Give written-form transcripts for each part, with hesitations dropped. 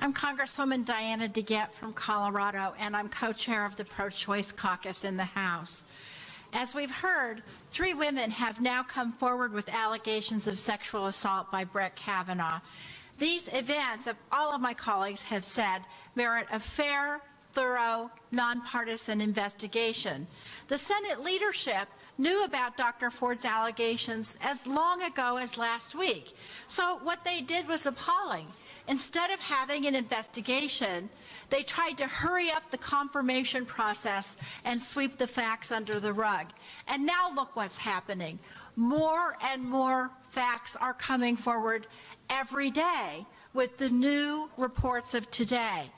I'm Congresswoman Diana DeGette from Colorado, and I'm co-chair of the Pro-Choice Caucus in the House. As we've heard, 3 women have now come forward with allegations of sexual assault by Brett Kavanaugh. These events, all of my colleagues have said, merit a fair, thorough, nonpartisan investigation. The Senate leadership knew about Dr. Ford's allegations as long ago as last week. So what they did was appalling. Instead of having an investigation, they tried to hurry up the confirmation process and sweep the facts under the rug. And now look what's happening. More and more facts are coming forward every day with the new reports of today.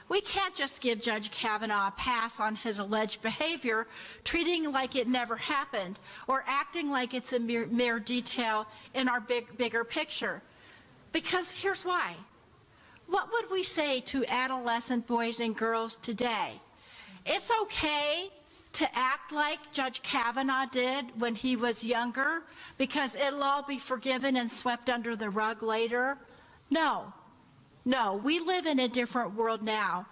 We can't just give Judge Kavanaugh a pass on his alleged behavior, treating like it never happened or acting like it's a mere detail in our bigger picture. Because here's why. What would we say to adolescent boys and girls today? It's okay to act like Judge Kavanaugh did when he was younger because it'll all be forgiven and swept under the rug later? No. No, we live in a different world now.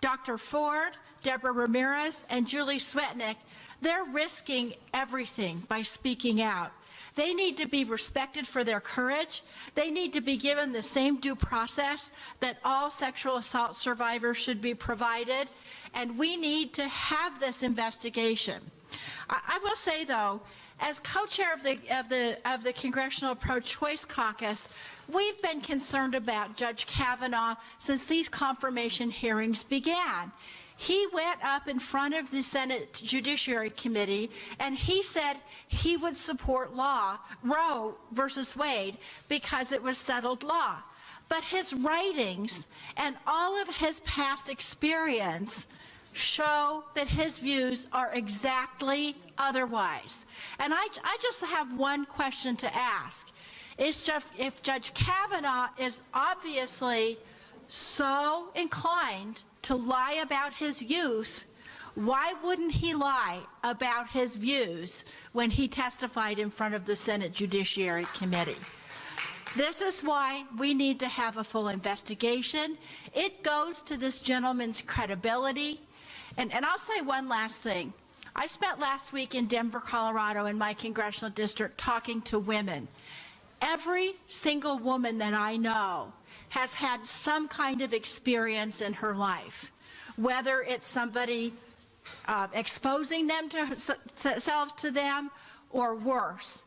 Dr. Ford, Deborah Ramirez, and Julie Swetnick, they're risking everything by speaking out. They need to be respected for their courage. They need to be given the same due process that all sexual assault survivors should be provided. And we need to have this investigation. I will say, though, as co-chair of the Congressional Pro-Choice Caucus, we've been concerned about Judge Kavanaugh since these confirmation hearings began. He went up in front of the Senate Judiciary Committee and he said he would support Roe versus Wade because it was settled law. But his writings and all of his past experience show that his views are exactly otherwise. And I just have one question to ask. If Judge Kavanaugh is obviously so inclined to lie about his youth, why wouldn't he lie about his views when he testified in front of the Senate Judiciary Committee? This is why we need to have a full investigation. It goes to this gentleman's credibility. And I'll say one last thing. I spent last week in Denver, Colorado, in my congressional district talking to women. Every single woman that I know has had some kind of experience in her life, whether it's somebody exposing themselves to them or worse.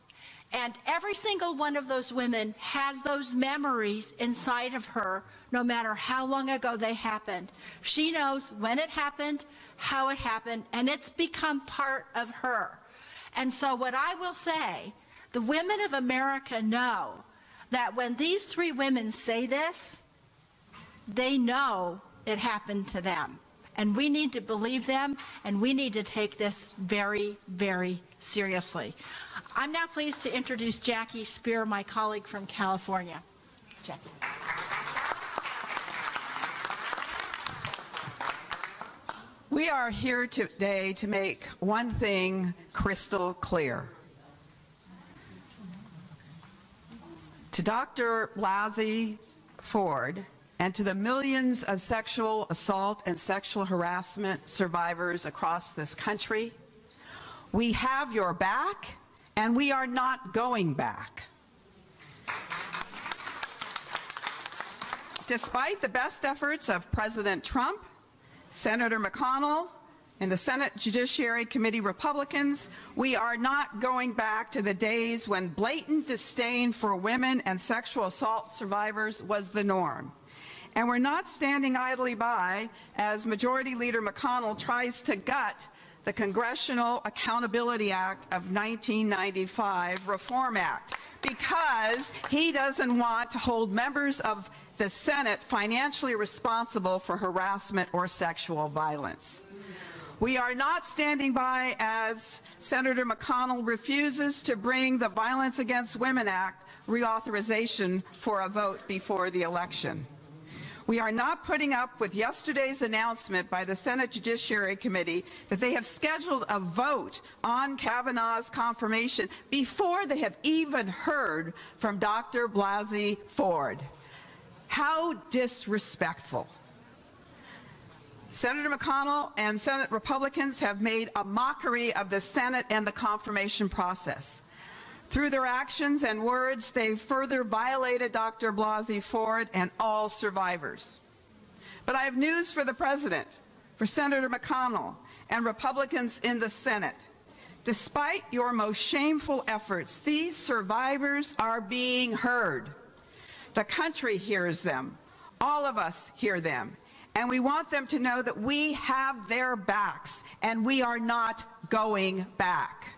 And every single one of those women has those memories inside of her, no matter how long ago they happened. She knows when it happened, how it happened, and it's become part of her. And so what I will say, the women of America know that when these 3 women say this, they know it happened to them. And we need to believe them, and we need to take this very, very seriously. I'm now pleased to introduce Jackie Spear, my colleague from California. Jackie. We are here today to make one thing crystal clear. To Dr. Blasey Ford and to the millions of sexual assault and sexual harassment survivors across this country, we have your back and we are not going back. Despite the best efforts of President Trump, Senator McConnell, and the Senate Judiciary Committee Republicans, we are not going back to the days when blatant disdain for women and sexual assault survivors was the norm. And we're not standing idly by as Majority Leader McConnell tries to gut the Congressional Accountability Act of 1995 Reform Act because he doesn't want to hold members of the Senate financially responsible for harassment or sexual violence. We are not standing by as Senator McConnell refuses to bring the Violence Against Women Act reauthorization for a vote before the election. We are not putting up with yesterday's announcement by the Senate Judiciary Committee that they have scheduled a vote on Kavanaugh's confirmation before they have even heard from Dr. Blasey Ford. How disrespectful. Senator McConnell and Senate Republicans have made a mockery of the Senate and the confirmation process. Through their actions and words, they've further violated Dr. Blasey Ford and all survivors. But I have news for the President, for Senator McConnell, and Republicans in the Senate. Despite your most shameful efforts, these survivors are being heard. The country hears them. All of us hear them. And we want them to know that we have their backs and we are not going back.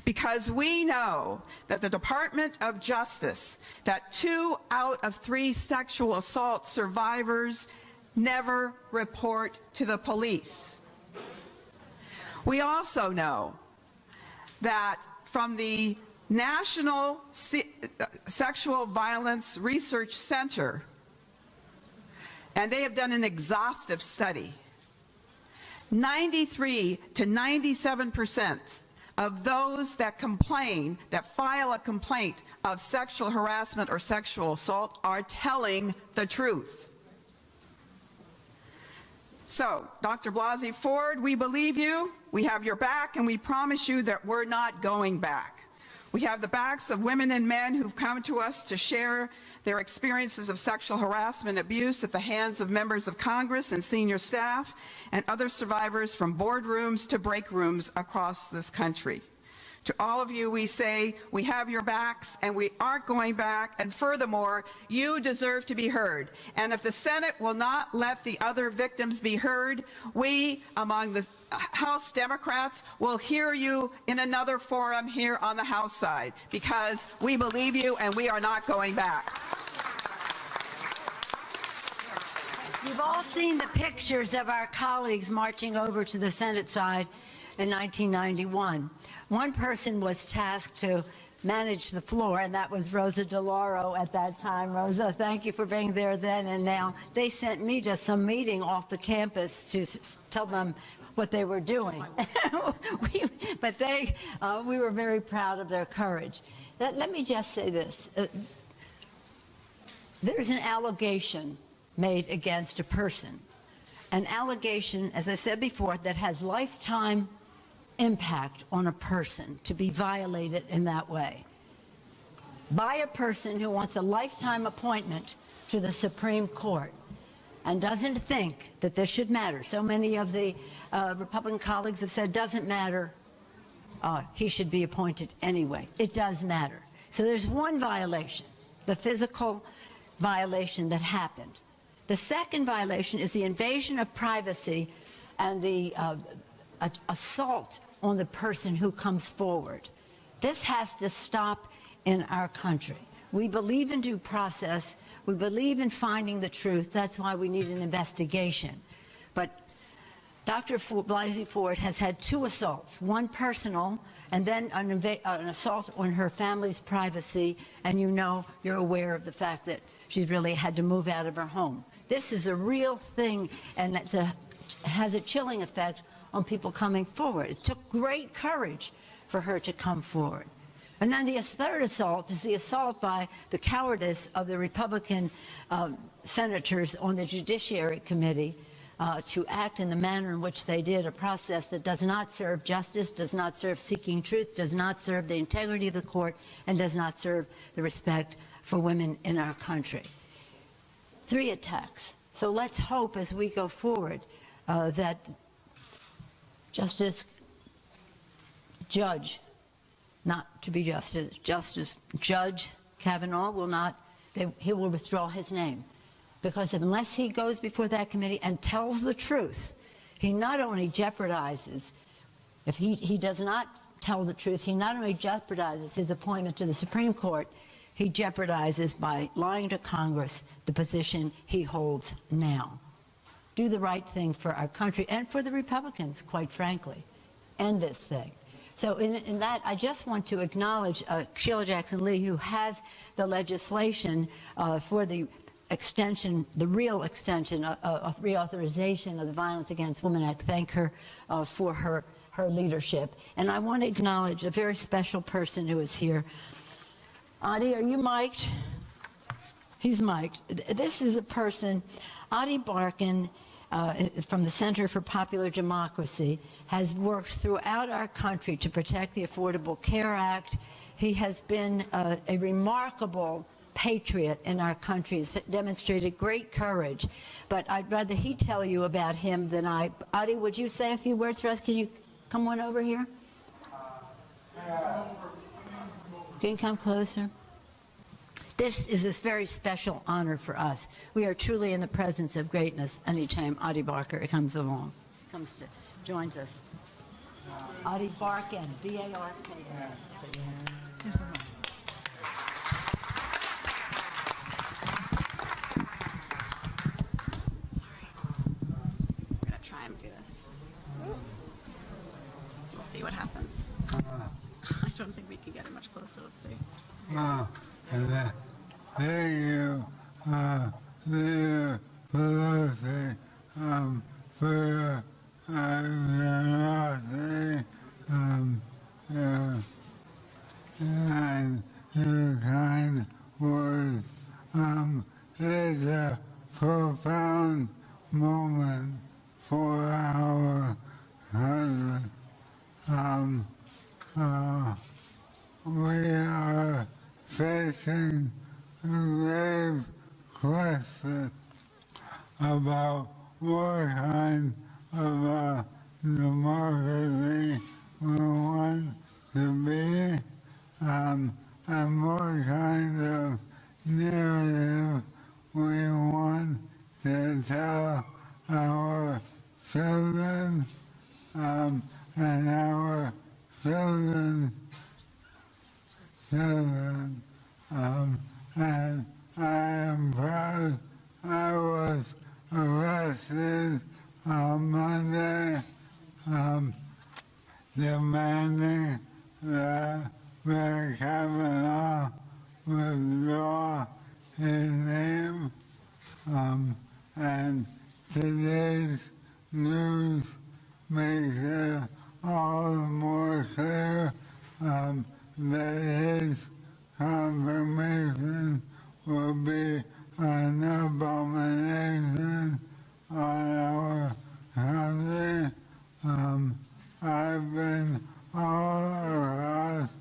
Because we know that the Department of Justice, that 2 out of 3 sexual assault survivors never report to the police. We also know that from the National Sexual Violence Research Center, and they have done an exhaustive study, 93 to 97% of those that complain, that file a complaint of sexual harassment or sexual assault are telling the truth. So, Dr. Blasey Ford, we believe you, we have your back, and we promise you that we're not going back. We have the backs of women and men who've come to us to share their experiences of sexual harassment and abuse at the hands of members of Congress and senior staff and other survivors from boardrooms to break rooms across this country. To all of you, we say we have your backs and we aren't going back, and furthermore, you deserve to be heard. And if the Senate will not let the other victims be heard, we, among the House Democrats, will hear you in another forum here on the House side, because we believe you and we are not going back. You've all seen the pictures of our colleagues marching over to the Senate side in 1991. One person was tasked to manage the floor, and that was Rosa DeLauro at that time. Rosa, thank you for being there then and now. They sent me to some meeting off the campus to tell them what they were doing. We were very proud of their courage. Let me just say this. There's an allegation made against a person. An allegation, as I said before, that has lifetime impact on a person to be violated in that way by a person who wants a lifetime appointment to the Supreme Court and doesn't think that this should matter. So many of the Republican colleagues have said, doesn't matter, he should be appointed anyway. It does matter. So there's one violation, the physical violation that happened. The second violation is the invasion of privacy and the assault on the person who comes forward. This has to stop in our country. We believe in due process. We believe in finding the truth. That's why we need an investigation. But Dr. Blasey Ford has had 2 assaults, one personal and then an assault on her family's privacy, and you're aware of the fact that she's really had to move out of her home. This is a real thing, and it has a chilling effect on people coming forward. It took great courage for her to come forward. And then the third assault is the assault by the cowardice of the Republican senators on the Judiciary Committee to act in the manner in which they did, a process that does not serve justice, does not serve seeking truth, does not serve the integrity of the court, and does not serve the respect for women in our country. 3 attacks. So let's hope as we go forward that Judge Kavanaugh he will withdraw his name. Because unless he goes before that committee and tells the truth, he not only jeopardizes, if he does not tell the truth, he not only jeopardizes his appointment to the Supreme Court, he jeopardizes by lying to Congress the position he holds now. Do the right thing for our country and for the Republicans, quite frankly. End this thing. So in that, I just want to acknowledge Sheila Jackson Lee, who has the legislation for the extension, the real extension of reauthorization of the Violence Against Women Act. Thank her for her leadership. And I want to acknowledge a very special person who is here. Adi, are you mic'd? He's mic'd. This is a person, Adi Barkan, from the Center for Popular Democracy, has worked throughout our country to protect the Affordable Care Act. He has been a remarkable patriot in our country, has demonstrated great courage. But I'd rather he tell you about him than I. Adi, would you say a few words for us? Can you come on over here? Can you come closer? This is this very special honor for us. We are truly in the presence of greatness anytime Adi Barkan comes along, joins us. Adi Barkan, B-A-R-K-N. Here's the mic. We're going to try and do this. We'll see what happens. I don't think we can get it much closer. Let's see. Thank you, Nancy Pelosi, for your generosity and your kind words. It's a profound moment for our country. We are facing a grave question about what kind of a democracy we want to be, and what kind of narrative we want to tell our children, and our children's children. And I am proud I was arrested on Monday, demanding that Mayor Kavanaugh withdraw his name. And today's news makes it all the more clear that his confirmation will be an abomination on our country. I've been all across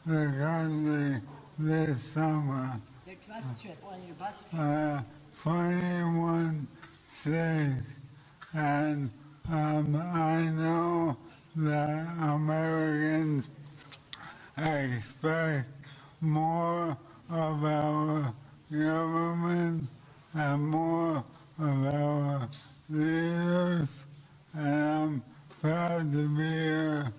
the country this summer. Your bus trip, on your bus trip. 21 states, and I know that Americans expect more of our government and more of our leaders, and I'm proud to be here,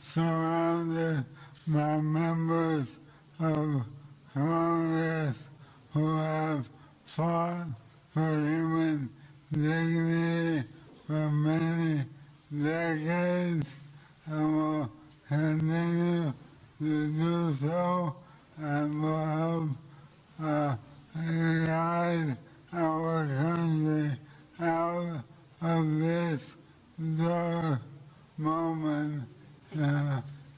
surrounded by members of Congress who have fought for human dignity for many decades and will continue to do so, and will help guide our country out of this dark moment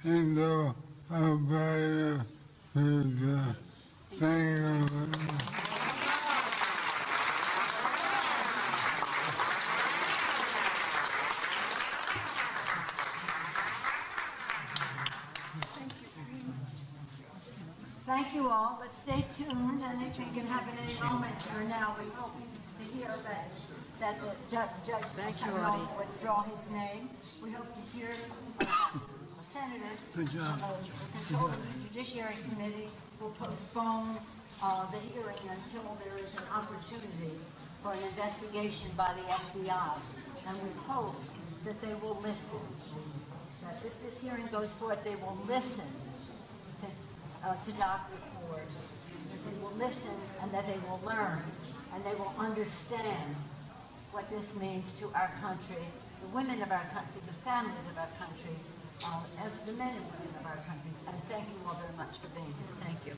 into a brighter future. Thank you very much. Thank you all. Let's stay tuned. Anything can happen any moment here now. We hope to hear that the judge will withdraw his name. We hope to hear senators of the control of the Judiciary Committee will postpone the hearing until there is an opportunity for an investigation by the FBI. And we hope that they will listen. That if this hearing goes forth, they will listen to Dr. Ford, that they will listen and that they will learn and they will understand what this means to our country, the women of our country, the families of our country, the men and women of our country. And thank you all very much for being here. Thank you.